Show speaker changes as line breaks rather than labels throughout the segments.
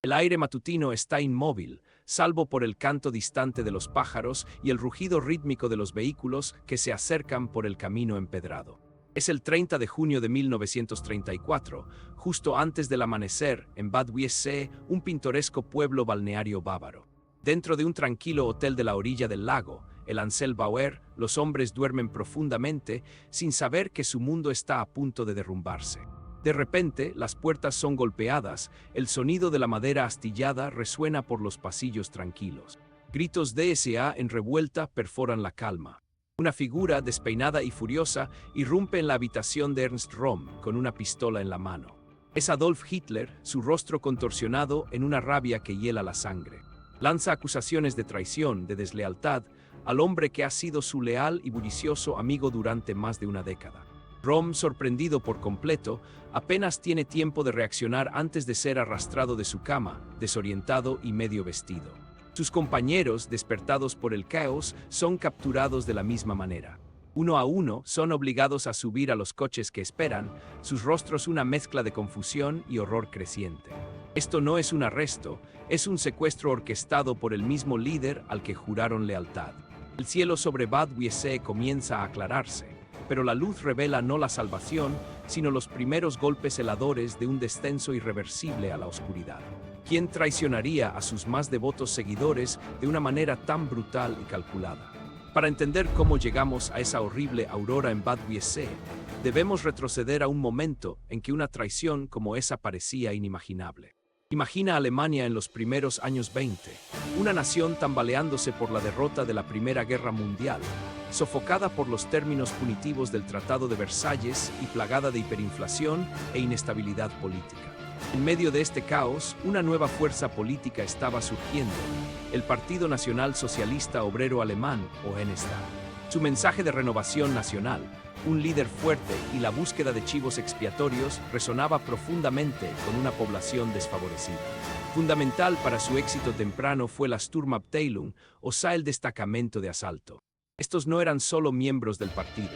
El aire matutino está inmóvil, salvo por el canto distante de los pájaros y el rugido rítmico de los vehículos que se acercan por el camino empedrado. Es el 30 de junio de 1934, justo antes del amanecer, en Bad Wiessee, un pintoresco pueblo balneario bávaro. Dentro de un tranquilo hotel de la orilla del lago, el Ansel Bauer, los hombres duermen profundamente, sin saber que su mundo está a punto de derrumbarse. De repente, las puertas son golpeadas, el sonido de la madera astillada resuena por los pasillos tranquilos. Gritos de S.A. en revuelta perforan la calma. Una figura, despeinada y furiosa, irrumpe en la habitación de Ernst Röhm con una pistola en la mano. Es Adolf Hitler, su rostro contorsionado en una rabia que hiela la sangre. Lanza acusaciones de traición, de deslealtad, al hombre que ha sido su leal y bullicioso amigo durante más de una década. Röhm, sorprendido por completo, apenas tiene tiempo de reaccionar antes de ser arrastrado de su cama, desorientado y medio vestido. Sus compañeros, despertados por el caos, son capturados de la misma manera. Uno a uno, son obligados a subir a los coches que esperan, sus rostros una mezcla de confusión y horror creciente. Esto no es un arresto, es un secuestro orquestado por el mismo líder al que juraron lealtad. El cielo sobre Bad Wiessee comienza a aclararse, pero la luz revela no la salvación, sino los primeros golpes heladores de un descenso irreversible a la oscuridad. ¿Quién traicionaría a sus más devotos seguidores de una manera tan brutal y calculada? Para entender cómo llegamos a esa horrible aurora en Bad Wiessee, debemos retroceder a un momento en que una traición como esa parecía inimaginable. Imagina Alemania en los primeros años 20, una nación tambaleándose por la derrota de la Primera Guerra Mundial, sofocada por los términos punitivos del Tratado de Versalles y plagada de hiperinflación e inestabilidad política. En medio de este caos, una nueva fuerza política estaba surgiendo, el Partido Nacional Socialista Obrero Alemán, o NSDAP. Su mensaje de renovación nacional, un líder fuerte y la búsqueda de chivos expiatorios resonaba profundamente con una población desfavorecida. Fundamental para su éxito temprano fue la Sturmabteilung, o sea, el destacamento de asalto. Estos no eran solo miembros del partido.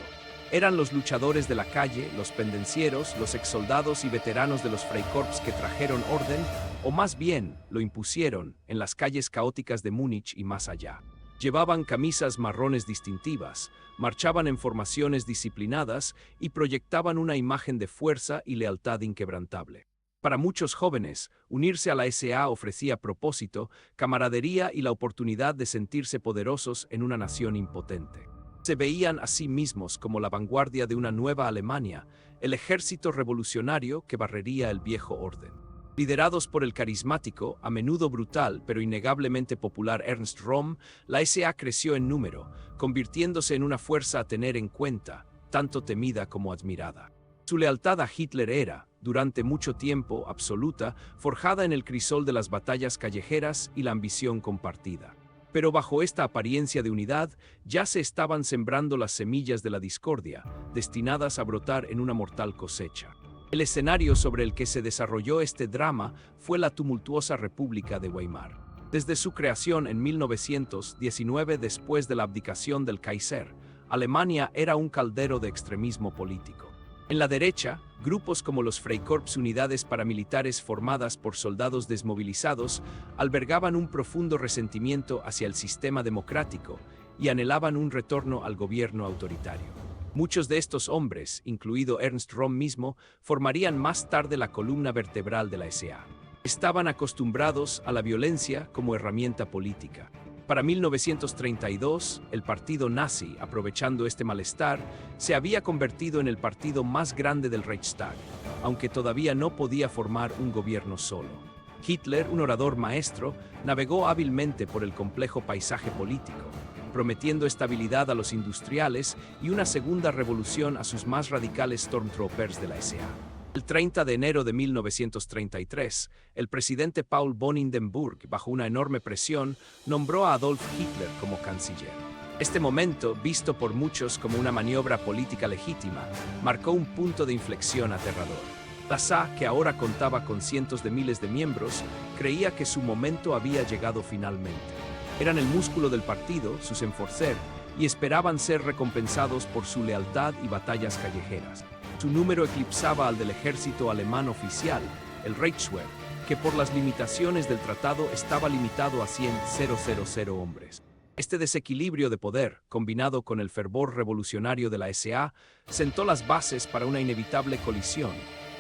Eran los luchadores de la calle, los pendencieros, los exsoldados y veteranos de los Freikorps que trajeron orden, o más bien, lo impusieron, en las calles caóticas de Múnich y más allá. Llevaban camisas marrones distintivas, marchaban en formaciones disciplinadas y proyectaban una imagen de fuerza y lealtad inquebrantable. Para muchos jóvenes, unirse a la SA ofrecía propósito, camaradería y la oportunidad de sentirse poderosos en una nación impotente. Se veían a sí mismos como la vanguardia de una nueva Alemania, el ejército revolucionario que barrería el viejo orden. Liderados por el carismático, a menudo brutal, pero innegablemente popular Ernst Röhm, la SA creció en número, convirtiéndose en una fuerza a tener en cuenta, tanto temida como admirada. Su lealtad a Hitler era, durante mucho tiempo, absoluta, forjada en el crisol de las batallas callejeras y la ambición compartida. Pero bajo esta apariencia de unidad, ya se estaban sembrando las semillas de la discordia, destinadas a brotar en una mortal cosecha. El escenario sobre el que se desarrolló este drama fue la tumultuosa República de Weimar. Desde su creación en 1919, después de la abdicación del Kaiser, Alemania era un caldero de extremismo político. En la derecha, grupos como los Freikorps, unidades paramilitares formadas por soldados desmovilizados, albergaban un profundo resentimiento hacia el sistema democrático y anhelaban un retorno al gobierno autoritario. Muchos de estos hombres, incluido Ernst Röhm mismo, formarían más tarde la columna vertebral de la SA. Estaban acostumbrados a la violencia como herramienta política. Para 1932, el partido nazi, aprovechando este malestar, se había convertido en el partido más grande del Reichstag, aunque todavía no podía formar un gobierno solo. Hitler, un orador maestro, navegó hábilmente por el complejo paisaje político, prometiendo estabilidad a los industriales y una segunda revolución a sus más radicales Stormtroopers de la SA. El 30 de enero de 1933, el presidente Paul von Hindenburg, bajo una enorme presión, nombró a Adolf Hitler como canciller. Este momento, visto por muchos como una maniobra política legítima, marcó un punto de inflexión aterrador. La SA, que ahora contaba con cientos de miles de miembros, creía que su momento había llegado finalmente. Eran el músculo del partido, sus enforcer, y esperaban ser recompensados por su lealtad y batallas callejeras. Su número eclipsaba al del ejército alemán oficial, el Reichswehr, que por las limitaciones del tratado estaba limitado a 100.000 hombres. Este desequilibrio de poder, combinado con el fervor revolucionario de la SA, sentó las bases para una inevitable colisión,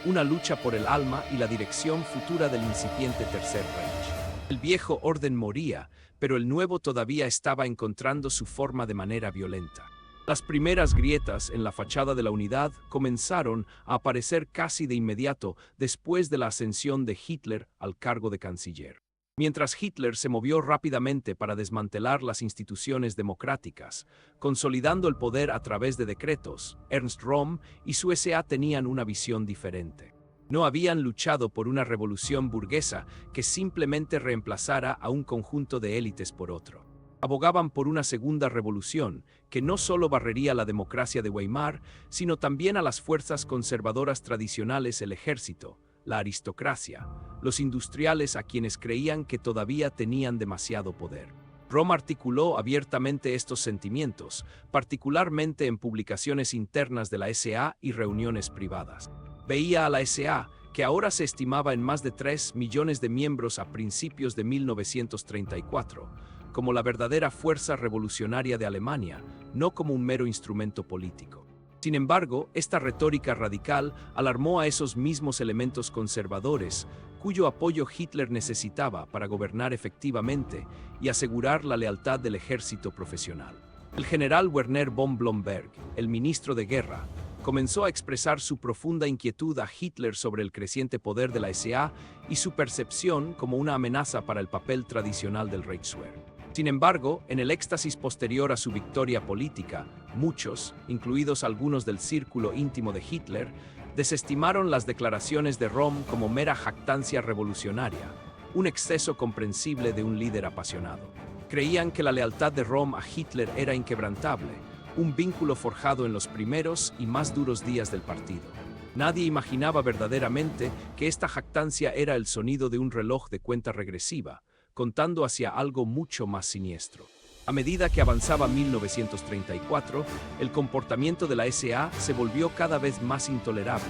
una lucha por el alma y la dirección futura del incipiente Tercer Reich. El viejo orden moría, pero el nuevo todavía estaba encontrando su forma de manera violenta. Las primeras grietas en la fachada de la unidad comenzaron a aparecer casi de inmediato después de la ascensión de Hitler al cargo de canciller. Mientras Hitler se movió rápidamente para desmantelar las instituciones democráticas, consolidando el poder a través de decretos, Ernst Röhm y su SA tenían una visión diferente. No habían luchado por una revolución burguesa que simplemente reemplazara a un conjunto de élites por otro. Abogaban por una segunda revolución que no solo barrería la democracia de Weimar, sino también a las fuerzas conservadoras tradicionales, el ejército, la aristocracia, los industriales a quienes creían que todavía tenían demasiado poder. Röhm articuló abiertamente estos sentimientos, particularmente en publicaciones internas de la SA y reuniones privadas. Veía a la SA, que ahora se estimaba en más de 3 millones de miembros a principios de 1934, como la verdadera fuerza revolucionaria de Alemania, no como un mero instrumento político. Sin embargo, esta retórica radical alarmó a esos mismos elementos conservadores, cuyo apoyo Hitler necesitaba para gobernar efectivamente y asegurar la lealtad del ejército profesional. El general Werner von Blomberg, el ministro de Guerra, comenzó a expresar su profunda inquietud a Hitler sobre el creciente poder de la SA y su percepción como una amenaza para el papel tradicional del Reichswehr. Sin embargo, en el éxtasis posterior a su victoria política, muchos, incluidos algunos del círculo íntimo de Hitler, desestimaron las declaraciones de Röhm como mera jactancia revolucionaria, un exceso comprensible de un líder apasionado. Creían que la lealtad de Röhm a Hitler era inquebrantable, un vínculo forjado en los primeros y más duros días del partido. Nadie imaginaba verdaderamente que esta jactancia era el sonido de un reloj de cuenta regresiva, contando hacia algo mucho más siniestro. A medida que avanzaba 1934, el comportamiento de la SA se volvió cada vez más intolerable,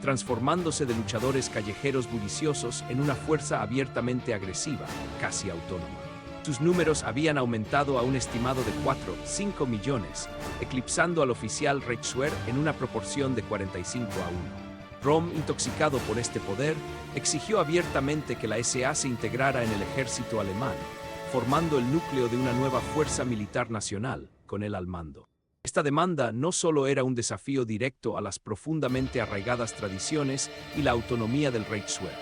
transformándose de luchadores callejeros bulliciosos en una fuerza abiertamente agresiva, casi autónoma. Sus números habían aumentado a un estimado de 4-5 millones, eclipsando al oficial Reichswehr en una proporción de 45-1. Röhm, intoxicado por este poder, exigió abiertamente que la SA se integrara en el ejército alemán, formando el núcleo de una nueva fuerza militar nacional, con él al mando. Esta demanda no solo era un desafío directo a las profundamente arraigadas tradiciones y la autonomía del Reichswehr,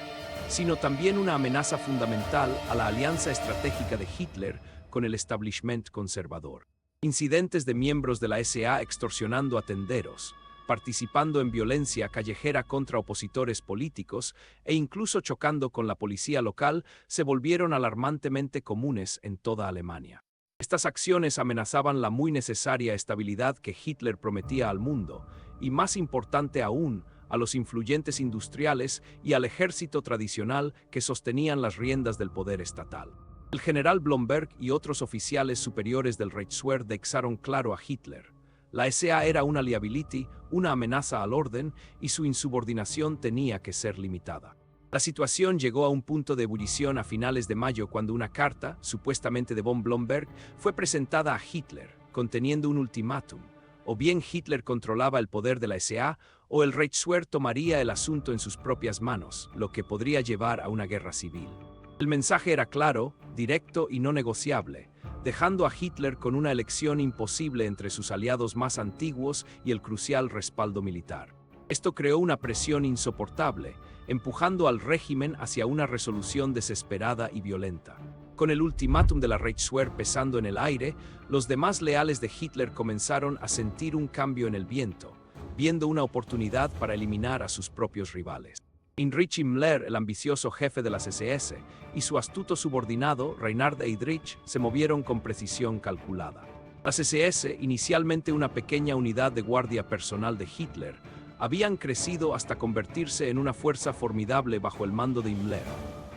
sino también una amenaza fundamental a la alianza estratégica de Hitler con el establishment conservador. Incidentes de miembros de la SA extorsionando a tenderos, participando en violencia callejera contra opositores políticos e incluso chocando con la policía local se volvieron alarmantemente comunes en toda Alemania. Estas acciones amenazaban la muy necesaria estabilidad que Hitler prometía al mundo, y más importante aún, a los influyentes industriales y al ejército tradicional que sostenían las riendas del poder estatal. El general Blomberg y otros oficiales superiores del Reichswehr dejaron claro a Hitler: la SA era una liability, una amenaza al orden, y su insubordinación tenía que ser limitada. La situación llegó a un punto de ebullición a finales de mayo cuando una carta, supuestamente de von Blomberg, fue presentada a Hitler, conteniendo un ultimátum. O bien Hitler controlaba el poder de la SA, o el Reichswehr tomaría el asunto en sus propias manos, lo que podría llevar a una guerra civil. El mensaje era claro, directo y no negociable, dejando a Hitler con una elección imposible entre sus aliados más antiguos y el crucial respaldo militar. Esto creó una presión insoportable, empujando al régimen hacia una resolución desesperada y violenta. Con el ultimátum de la Reichswehr pesando en el aire, los demás leales de Hitler comenzaron a sentir un cambio en el viento, viendo una oportunidad para eliminar a sus propios rivales. Heinrich Himmler, el ambicioso jefe de las SS, y su astuto subordinado, Reinhard Heydrich, se movieron con precisión calculada. Las SS, inicialmente una pequeña unidad de guardia personal de Hitler, habían crecido hasta convertirse en una fuerza formidable bajo el mando de Himmler,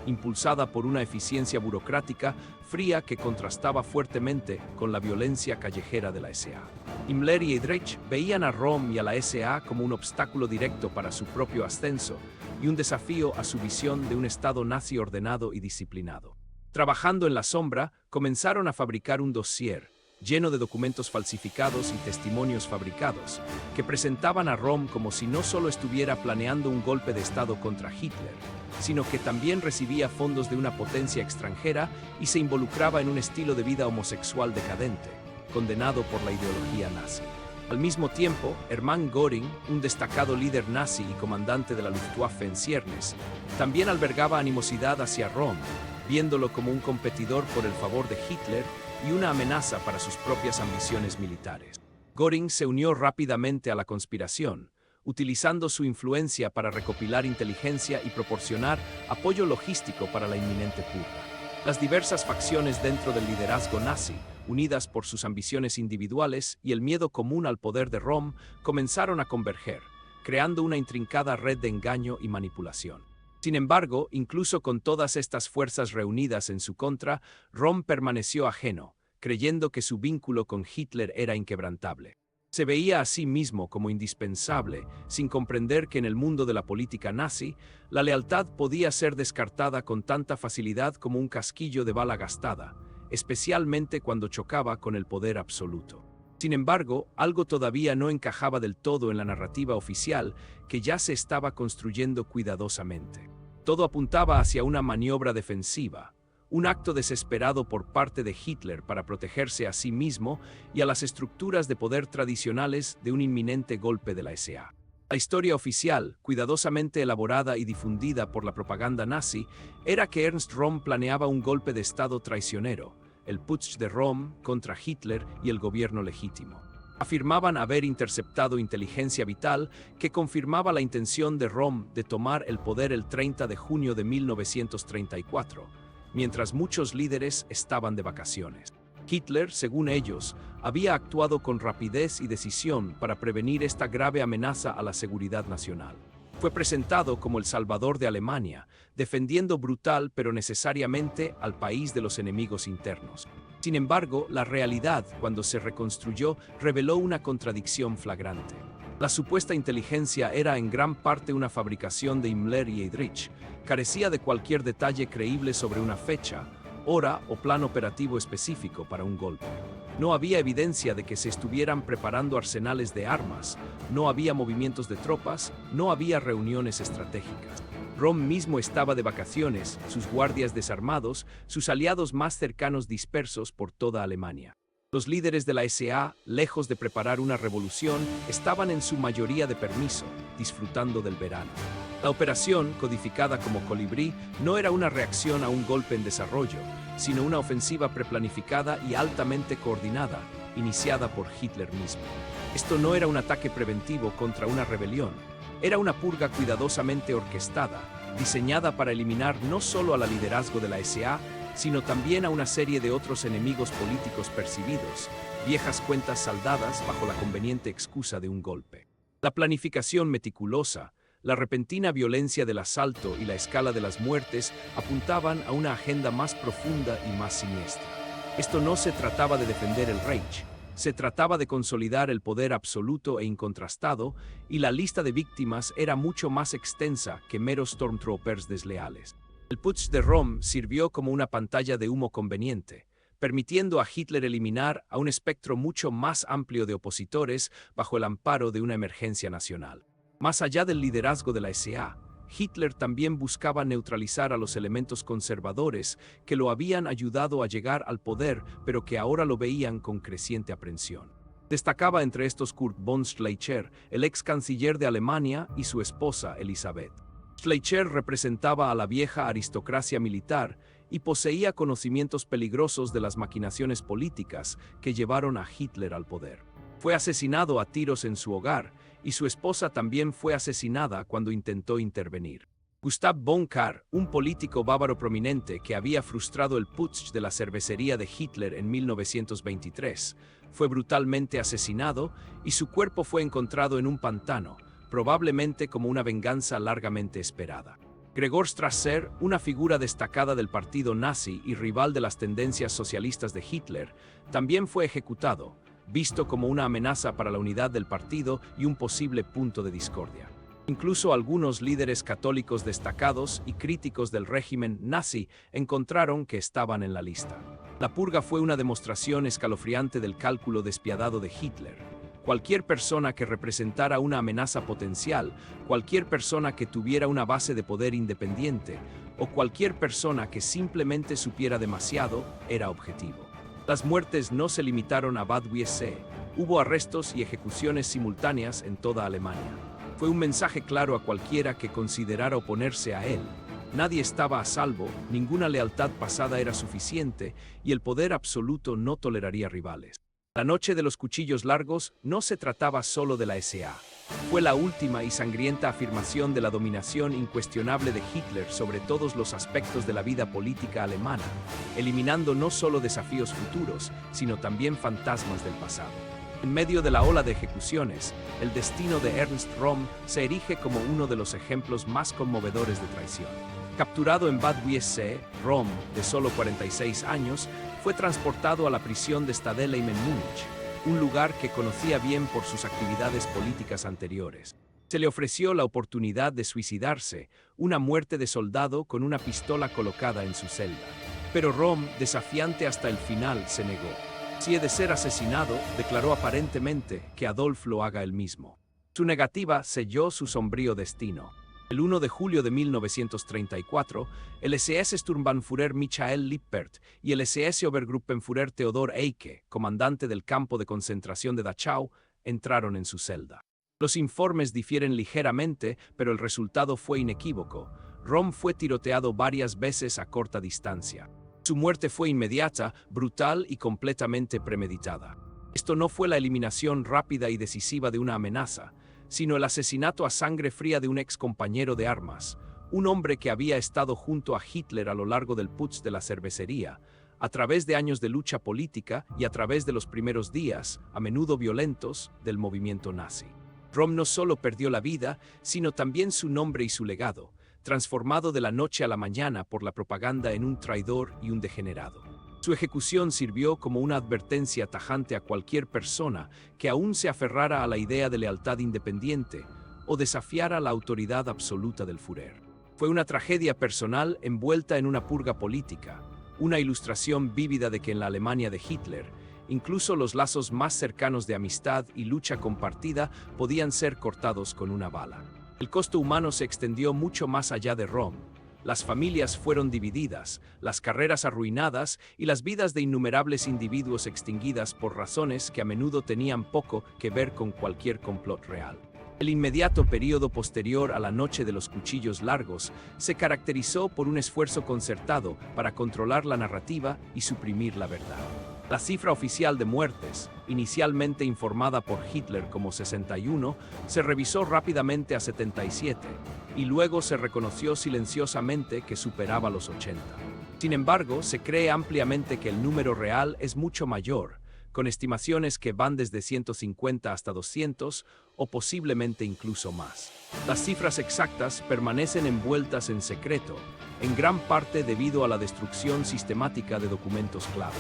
impulsada por una eficiencia burocrática fría que contrastaba fuertemente con la violencia callejera de la SA. Himmler y Heydrich veían a Röhm y a la SA como un obstáculo directo para su propio ascenso, y un desafío a su visión de un Estado nazi ordenado y disciplinado. Trabajando en la sombra, comenzaron a fabricar un dossier lleno de documentos falsificados y testimonios fabricados, que presentaban a Röhm como si no solo estuviera planeando un golpe de Estado contra Hitler, sino que también recibía fondos de una potencia extranjera y se involucraba en un estilo de vida homosexual decadente, condenado por la ideología nazi. Al mismo tiempo, Hermann Göring, un destacado líder nazi y comandante de la Luftwaffe en ciernes, también albergaba animosidad hacia Röhm, viéndolo como un competidor por el favor de Hitler y una amenaza para sus propias ambiciones militares. Göring se unió rápidamente a la conspiración, utilizando su influencia para recopilar inteligencia y proporcionar apoyo logístico para la inminente purga. Las diversas facciones dentro del liderazgo nazi, unidas por sus ambiciones individuales y el miedo común al poder de Röhm, comenzaron a converger, creando una intrincada red de engaño y manipulación. Sin embargo, incluso con todas estas fuerzas reunidas en su contra, Röhm permaneció ajeno, creyendo que su vínculo con Hitler era inquebrantable. Se veía a sí mismo como indispensable, sin comprender que en el mundo de la política nazi, la lealtad podía ser descartada con tanta facilidad como un casquillo de bala gastada, especialmente cuando chocaba con el poder absoluto. Sin embargo, algo todavía no encajaba del todo en la narrativa oficial que ya se estaba construyendo cuidadosamente. Todo apuntaba hacia una maniobra defensiva, un acto desesperado por parte de Hitler para protegerse a sí mismo y a las estructuras de poder tradicionales de un inminente golpe de la SA. La historia oficial, cuidadosamente elaborada y difundida por la propaganda nazi, era que Ernst Röhm planeaba un golpe de Estado traicionero, el Putsch de Röhm contra Hitler y el gobierno legítimo. Afirmaban haber interceptado inteligencia vital que confirmaba la intención de Röhm de tomar el poder el 30 de junio de 1934, mientras muchos líderes estaban de vacaciones. Hitler, según ellos, había actuado con rapidez y decisión para prevenir esta grave amenaza a la seguridad nacional. Fue presentado como el salvador de Alemania, defendiendo brutal pero necesariamente al país de los enemigos internos. Sin embargo, la realidad, cuando se reconstruyó, reveló una contradicción flagrante. La supuesta inteligencia era en gran parte una fabricación de Himmler y Heydrich, carecía de cualquier detalle creíble sobre una fecha, hora o plan operativo específico para un golpe. No había evidencia de que se estuvieran preparando arsenales de armas, no había movimientos de tropas, no había reuniones estratégicas. Röhm mismo estaba de vacaciones, sus guardias desarmados, sus aliados más cercanos dispersos por toda Alemania. Los líderes de la SA, lejos de preparar una revolución, estaban en su mayoría de permiso, disfrutando del verano. La operación, codificada como Colibrí, no era una reacción a un golpe en desarrollo, sino una ofensiva preplanificada y altamente coordinada, iniciada por Hitler mismo. Esto no era un ataque preventivo contra una rebelión, era una purga cuidadosamente orquestada, diseñada para eliminar no solo al liderazgo de la SA, sino también a una serie de otros enemigos políticos percibidos, viejas cuentas saldadas bajo la conveniente excusa de un golpe. La planificación meticulosa, la repentina violencia del asalto y la escala de las muertes apuntaban a una agenda más profunda y más siniestra. Esto no se trataba de defender el Reich, se trataba de consolidar el poder absoluto e incontrastado, y la lista de víctimas era mucho más extensa que meros Stormtroopers desleales. El Putsch de Röhm sirvió como una pantalla de humo conveniente, permitiendo a Hitler eliminar a un espectro mucho más amplio de opositores bajo el amparo de una emergencia nacional. Más allá del liderazgo de la SA, Hitler también buscaba neutralizar a los elementos conservadores que lo habían ayudado a llegar al poder, pero que ahora lo veían con creciente aprensión. Destacaba entre estos Kurt von Schleicher, el ex canciller de Alemania, y su esposa Elisabeth. Schleicher representaba a la vieja aristocracia militar y poseía conocimientos peligrosos de las maquinaciones políticas que llevaron a Hitler al poder. Fue asesinado a tiros en su hogar, y su esposa también fue asesinada cuando intentó intervenir. Gustav von Kahr, un político bávaro prominente que había frustrado el putsch de la cervecería de Hitler en 1923, fue brutalmente asesinado y su cuerpo fue encontrado en un pantano, probablemente como una venganza largamente esperada. Gregor Strasser, una figura destacada del partido nazi y rival de las tendencias socialistas de Hitler, también fue ejecutado, visto como una amenaza para la unidad del partido y un posible punto de discordia. Incluso algunos líderes católicos destacados y críticos del régimen nazi encontraron que estaban en la lista. La purga fue una demostración escalofriante del cálculo despiadado de Hitler. Cualquier persona que representara una amenaza potencial, cualquier persona que tuviera una base de poder independiente, o cualquier persona que simplemente supiera demasiado, era objetivo. Las muertes no se limitaron a Bad Wiessee, hubo arrestos y ejecuciones simultáneas en toda Alemania. Fue un mensaje claro a cualquiera que considerara oponerse a él. Nadie estaba a salvo, ninguna lealtad pasada era suficiente y el poder absoluto no toleraría rivales. La noche de los cuchillos largos no se trataba solo de la SA. Fue la última y sangrienta afirmación de la dominación incuestionable de Hitler sobre todos los aspectos de la vida política alemana, eliminando no solo desafíos futuros, sino también fantasmas del pasado. En medio de la ola de ejecuciones, el destino de Ernst Röhm se erige como uno de los ejemplos más conmovedores de traición. Capturado en Bad Wiessee, Röhm, de solo 46 años, fue transportado a la prisión de Stadelheim en Múnich, un lugar que conocía bien por sus actividades políticas anteriores. Se le ofreció la oportunidad de suicidarse, una muerte de soldado con una pistola colocada en su celda. Pero Röhm, desafiante hasta el final, se negó. Si he de ser asesinado, declaró aparentemente que Adolf lo haga él mismo. Su negativa selló su sombrío destino. El 1 de julio de 1934, el SS-Sturmbannführer Michael Lippert y el SS-Obergruppenführer Theodor Eicke, comandante del campo de concentración de Dachau, entraron en su celda. Los informes difieren ligeramente, pero el resultado fue inequívoco. Röhm fue tiroteado varias veces a corta distancia. Su muerte fue inmediata, brutal y completamente premeditada. Esto no fue la eliminación rápida y decisiva de una amenaza, sino el asesinato a sangre fría de un ex compañero de armas, un hombre que había estado junto a Hitler a lo largo del putsch de la cervecería, a través de años de lucha política y a través de los primeros días, a menudo violentos, del movimiento nazi. Röhm no solo perdió la vida, sino también su nombre y su legado, transformado de la noche a la mañana por la propaganda en un traidor y un degenerado. Su ejecución sirvió como una advertencia tajante a cualquier persona que aún se aferrara a la idea de lealtad independiente o desafiara la autoridad absoluta del Führer. Fue una tragedia personal envuelta en una purga política, una ilustración vívida de que en la Alemania de Hitler, incluso los lazos más cercanos de amistad y lucha compartida podían ser cortados con una bala. El costo humano se extendió mucho más allá de Röhm. Las familias fueron divididas, las carreras arruinadas y las vidas de innumerables individuos extinguidas por razones que a menudo tenían poco que ver con cualquier complot real. El inmediato período posterior a la noche de los cuchillos largos se caracterizó por un esfuerzo concertado para controlar la narrativa y suprimir la verdad. La cifra oficial de muertes, inicialmente informada por Hitler como 61, se revisó rápidamente a 77, y luego se reconoció silenciosamente que superaba los 80. Sin embargo, se cree ampliamente que el número real es mucho mayor, con estimaciones que van desde 150 hasta 200 o posiblemente incluso más. Las cifras exactas permanecen envueltas en secreto, en gran parte debido a la destrucción sistemática de documentos clave.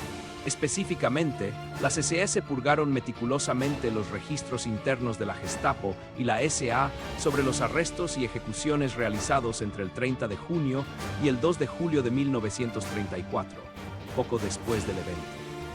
Específicamente, las SS purgaron meticulosamente los registros internos de la Gestapo y la SA sobre los arrestos y ejecuciones realizados entre el 30 de junio y el 2 de julio de 1934, poco después del evento.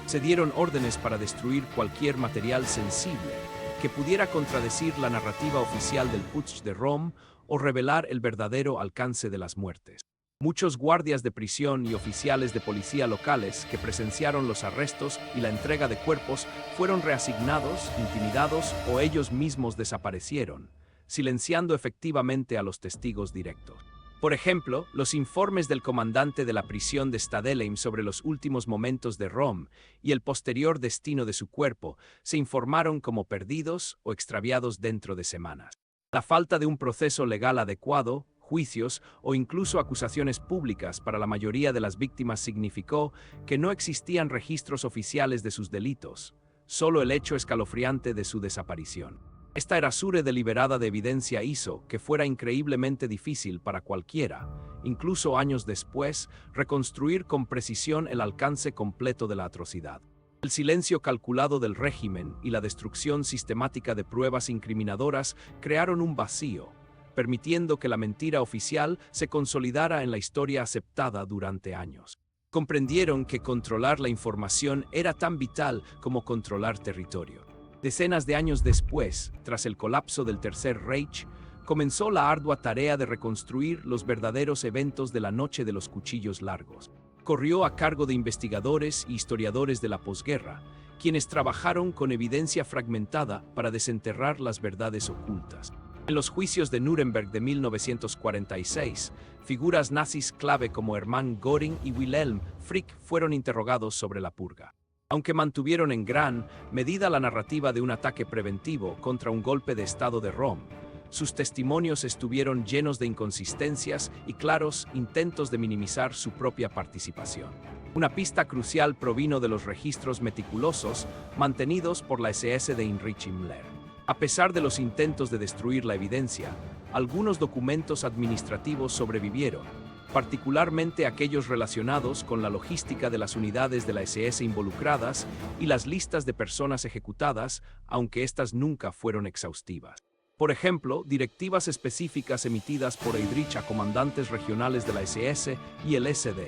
Se dieron órdenes para destruir cualquier material sensible que pudiera contradecir la narrativa oficial del putsch de Röhm o revelar el verdadero alcance de las muertes. Muchos guardias de prisión y oficiales de policía locales que presenciaron los arrestos y la entrega de cuerpos fueron reasignados, intimidados o ellos mismos desaparecieron, silenciando efectivamente a los testigos directos. Por ejemplo, los informes del comandante de la prisión de Stadelheim sobre los últimos momentos de Röhm y el posterior destino de su cuerpo se informaron como perdidos o extraviados dentro de semanas. La falta de un proceso legal adecuado, juicios o incluso acusaciones públicas para la mayoría de las víctimas significó que no existían registros oficiales de sus delitos, solo el hecho escalofriante de su desaparición. Esta erasure deliberada de evidencia hizo que fuera increíblemente difícil para cualquiera, incluso años después, reconstruir con precisión el alcance completo de la atrocidad. El silencio calculado del régimen y la destrucción sistemática de pruebas incriminadoras crearon un vacío, permitiendo que la mentira oficial se consolidara en la historia aceptada durante años. Comprendieron que controlar la información era tan vital como controlar territorio. Decenas de años después, tras el colapso del Tercer Reich, comenzó la ardua tarea de reconstruir los verdaderos eventos de la Noche de los Cuchillos Largos. Corrió a cargo de investigadores y historiadores de la posguerra, quienes trabajaron con evidencia fragmentada para desenterrar las verdades ocultas. En los juicios de Nuremberg de 1946, figuras nazis clave como Hermann Göring y Wilhelm Frick fueron interrogados sobre la purga. Aunque mantuvieron en gran medida la narrativa de un ataque preventivo contra un golpe de Estado de Roma, sus testimonios estuvieron llenos de inconsistencias y claros intentos de minimizar su propia participación. Una pista crucial provino de los registros meticulosos mantenidos por la SS de Heinrich Himmler. A pesar de los intentos de destruir la evidencia, algunos documentos administrativos sobrevivieron, particularmente aquellos relacionados con la logística de las unidades de la SS involucradas y las listas de personas ejecutadas, aunque estas nunca fueron exhaustivas. Por ejemplo, directivas específicas emitidas por Heydrich a comandantes regionales de la SS y el SD,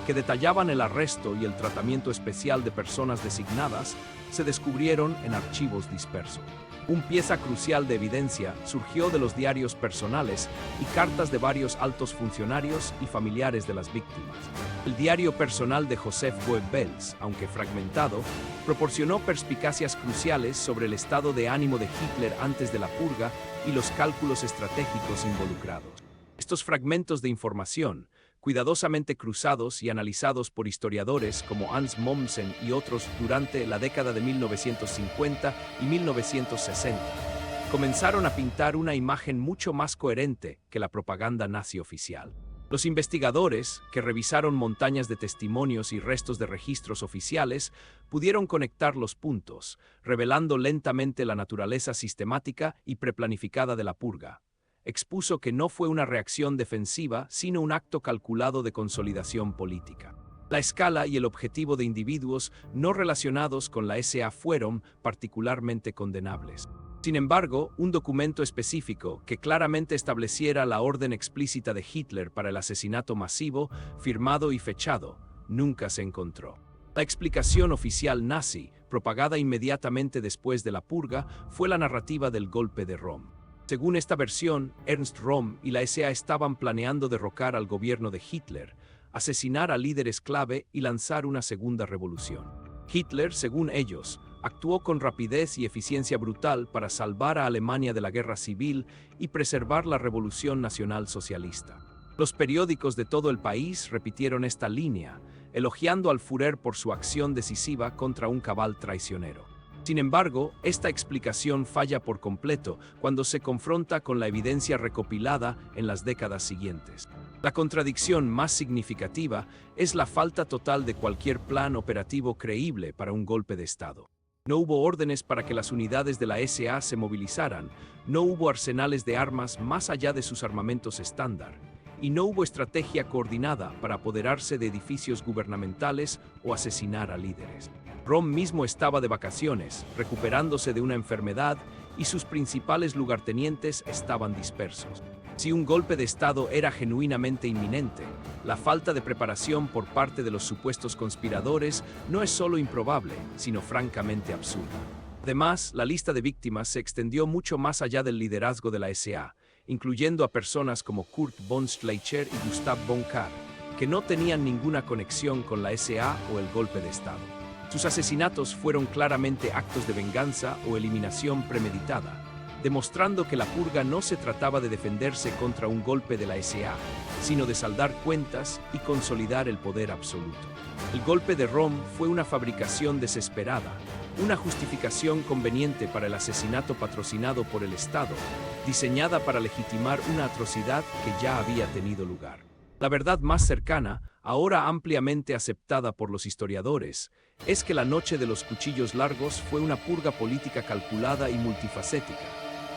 que detallaban el arresto y el tratamiento especial de personas designadas, se descubrieron en archivos dispersos. Una pieza crucial de evidencia surgió de los diarios personales y cartas de varios altos funcionarios y familiares de las víctimas. El diario personal de Joseph Goebbels, aunque fragmentado, proporcionó perspicacias cruciales sobre el estado de ánimo de Hitler antes de la purga y los cálculos estratégicos involucrados. Estos fragmentos de información, cuidadosamente cruzados y analizados por historiadores como Hans Mommsen y otros durante la década de 1950 y 1960, comenzaron a pintar una imagen mucho más coherente que la propaganda nazi oficial. Los investigadores, que revisaron montañas de testimonios y restos de registros oficiales, pudieron conectar los puntos, revelando lentamente la naturaleza sistemática y preplanificada de la purga. Expuso que no fue una reacción defensiva, sino un acto calculado de consolidación política. La escala y el objetivo de individuos no relacionados con la SA fueron particularmente condenables. Sin embargo, un documento específico que claramente estableciera la orden explícita de Hitler para el asesinato masivo, firmado y fechado, nunca se encontró. La explicación oficial nazi, propagada inmediatamente después de la purga, fue la narrativa del golpe de Roma. Según esta versión, Ernst Röhm y la SA estaban planeando derrocar al gobierno de Hitler, asesinar a líderes clave y lanzar una segunda revolución. Hitler, según ellos, actuó con rapidez y eficiencia brutal para salvar a Alemania de la guerra civil y preservar la revolución nacional socialista. Los periódicos de todo el país repitieron esta línea, elogiando al Führer por su acción decisiva contra un cabal traicionero. Sin embargo, esta explicación falla por completo cuando se confronta con la evidencia recopilada en las décadas siguientes. La contradicción más significativa es la falta total de cualquier plan operativo creíble para un golpe de Estado. No hubo órdenes para que las unidades de la SA se movilizaran, no hubo arsenales de armas más allá de sus armamentos estándar, y no hubo estrategia coordinada para apoderarse de edificios gubernamentales o asesinar a líderes. Röhm mismo estaba de vacaciones, recuperándose de una enfermedad, y sus principales lugartenientes estaban dispersos. Si un golpe de Estado era genuinamente inminente, la falta de preparación por parte de los supuestos conspiradores no es solo improbable, sino francamente absurda. Además, la lista de víctimas se extendió mucho más allá del liderazgo de la SA, incluyendo a personas como Kurt von Schleicher y Gustav von Kahr, que no tenían ninguna conexión con la SA o el golpe de Estado. Sus asesinatos fueron claramente actos de venganza o eliminación premeditada, demostrando que la purga no se trataba de defenderse contra un golpe de la SA, sino de saldar cuentas y consolidar el poder absoluto. El golpe de Röhm fue una fabricación desesperada, una justificación conveniente para el asesinato patrocinado por el Estado, diseñada para legitimar una atrocidad que ya había tenido lugar. La verdad más cercana, ahora ampliamente aceptada por los historiadores, es que la Noche de los Cuchillos Largos fue una purga política calculada y multifacética,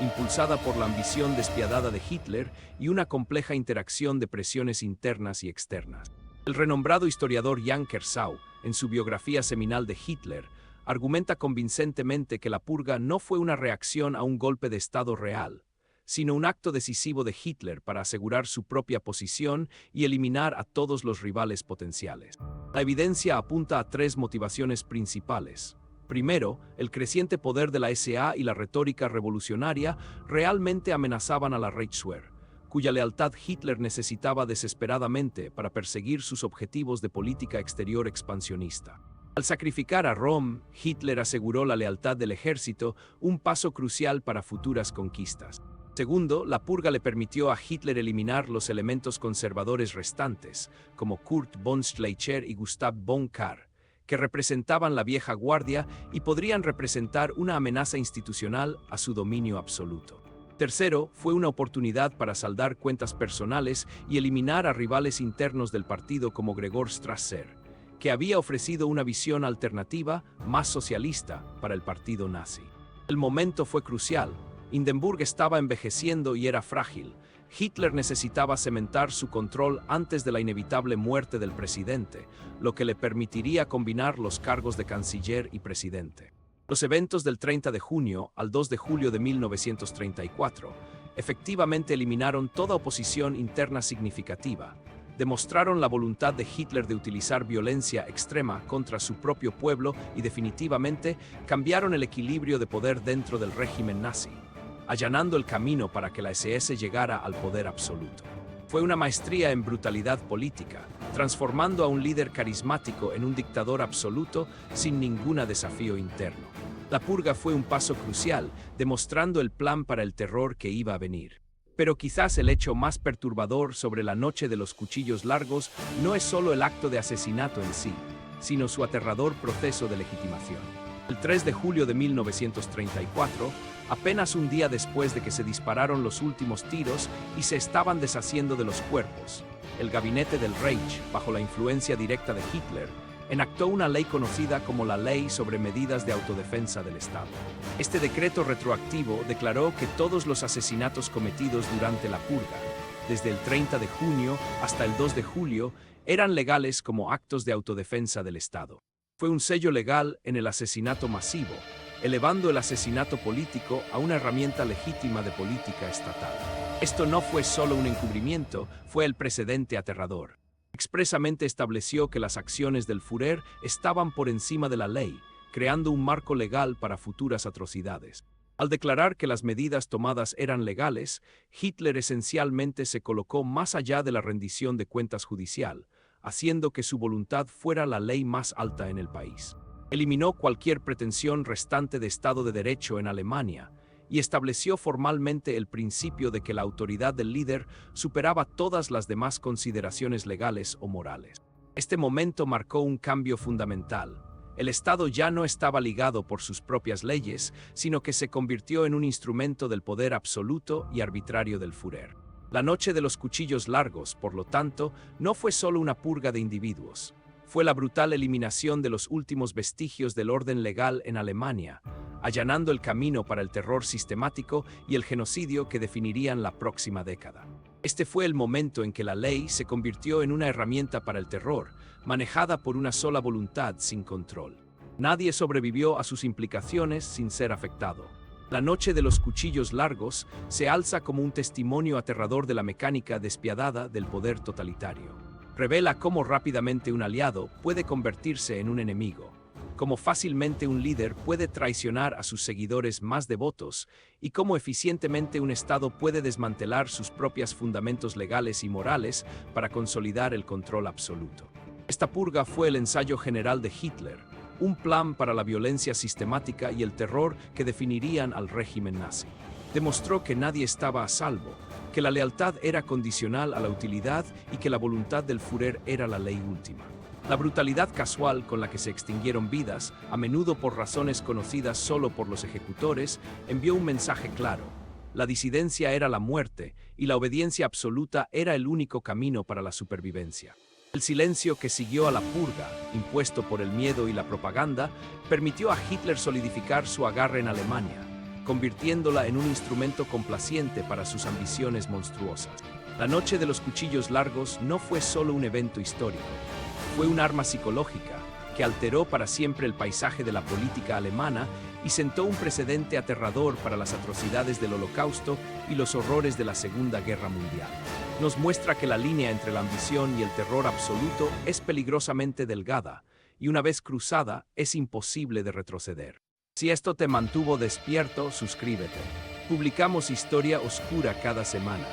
impulsada por la ambición despiadada de Hitler y una compleja interacción de presiones internas y externas. El renombrado historiador Jan Kersau, en su biografía seminal de Hitler, argumenta convincentemente que la purga no fue una reacción a un golpe de Estado real, sino un acto decisivo de Hitler para asegurar su propia posición y eliminar a todos los rivales potenciales. La evidencia apunta a tres motivaciones principales. Primero, el creciente poder de la SA y la retórica revolucionaria realmente amenazaban a la Reichswehr, cuya lealtad Hitler necesitaba desesperadamente para perseguir sus objetivos de política exterior expansionista. Al sacrificar a Röhm, Hitler aseguró la lealtad del ejército, un paso crucial para futuras conquistas. Segundo, la purga le permitió a Hitler eliminar los elementos conservadores restantes, como Kurt von Schleicher y Gustav von Kahr, que representaban la vieja guardia y podrían representar una amenaza institucional a su dominio absoluto. Tercero, fue una oportunidad para saldar cuentas personales y eliminar a rivales internos del partido como Gregor Strasser, que había ofrecido una visión alternativa, más socialista, para el partido nazi. El momento fue crucial. Hindenburg estaba envejeciendo y era frágil. Hitler necesitaba cementar su control antes de la inevitable muerte del presidente, lo que le permitiría combinar los cargos de canciller y presidente. Los eventos del 30 de junio al 2 de julio de 1934 efectivamente eliminaron toda oposición interna significativa. Demostraron la voluntad de Hitler de utilizar violencia extrema contra su propio pueblo y definitivamente cambiaron el equilibrio de poder dentro del régimen nazi, allanando el camino para que la SS llegara al poder absoluto. Fue una maestría en brutalidad política, transformando a un líder carismático en un dictador absoluto sin ningún desafío interno. La purga fue un paso crucial, demostrando el plan para el terror que iba a venir. Pero quizás el hecho más perturbador sobre la noche de los cuchillos largos no es solo el acto de asesinato en sí, sino su aterrador proceso de legitimación. El 3 de julio de 1934, apenas un día después de que se dispararon los últimos tiros y se estaban deshaciendo de los cuerpos, el gabinete del Reich, bajo la influencia directa de Hitler, enactó una ley conocida como la Ley sobre Medidas de Autodefensa del Estado. Este decreto retroactivo declaró que todos los asesinatos cometidos durante la purga, desde el 30 de junio hasta el 2 de julio, eran legales como actos de autodefensa del Estado. Fue un sello legal en el asesinato masivo, elevando el asesinato político a una herramienta legítima de política estatal. Esto no fue solo un encubrimiento, fue el precedente aterrador. Expresamente estableció que las acciones del Führer estaban por encima de la ley, creando un marco legal para futuras atrocidades. Al declarar que las medidas tomadas eran legales, Hitler esencialmente se colocó más allá de la rendición de cuentas judicial, haciendo que su voluntad fuera la ley más alta en el país. Eliminó cualquier pretensión restante de Estado de Derecho en Alemania y estableció formalmente el principio de que la autoridad del líder superaba todas las demás consideraciones legales o morales. Este momento marcó un cambio fundamental. El Estado ya no estaba ligado por sus propias leyes, sino que se convirtió en un instrumento del poder absoluto y arbitrario del Führer. La noche de los cuchillos largos, por lo tanto, no fue solo una purga de individuos. Fue la brutal eliminación de los últimos vestigios del orden legal en Alemania, allanando el camino para el terror sistemático y el genocidio que definirían la próxima década. Este fue el momento en que la ley se convirtió en una herramienta para el terror, manejada por una sola voluntad sin control. Nadie sobrevivió a sus implicaciones sin ser afectado. La noche de los cuchillos largos se alza como un testimonio aterrador de la mecánica despiadada del poder totalitario. Revela cómo rápidamente un aliado puede convertirse en un enemigo, cómo fácilmente un líder puede traicionar a sus seguidores más devotos y cómo eficientemente un Estado puede desmantelar sus propios fundamentos legales y morales para consolidar el control absoluto. Esta purga fue el ensayo general de Hitler, un plan para la violencia sistemática y el terror que definirían al régimen nazi. Demostró que nadie estaba a salvo, que la lealtad era condicional a la utilidad y que la voluntad del Führer era la ley última. La brutalidad casual con la que se extinguieron vidas, a menudo por razones conocidas solo por los ejecutores, envió un mensaje claro. La disidencia era la muerte y la obediencia absoluta era el único camino para la supervivencia. El silencio que siguió a la purga, impuesto por el miedo y la propaganda, permitió a Hitler solidificar su agarre en Alemania, convirtiéndola en un instrumento complaciente para sus ambiciones monstruosas. La noche de los cuchillos largos no fue solo un evento histórico. Fue un arma psicológica, que alteró para siempre el paisaje de la política alemana y sentó un precedente aterrador para las atrocidades del Holocausto y los horrores de la Segunda Guerra Mundial. Nos muestra que la línea entre la ambición y el terror absoluto es peligrosamente delgada, y una vez cruzada es imposible de retroceder. Si esto te mantuvo despierto, suscríbete. Publicamos historia oscura cada semana.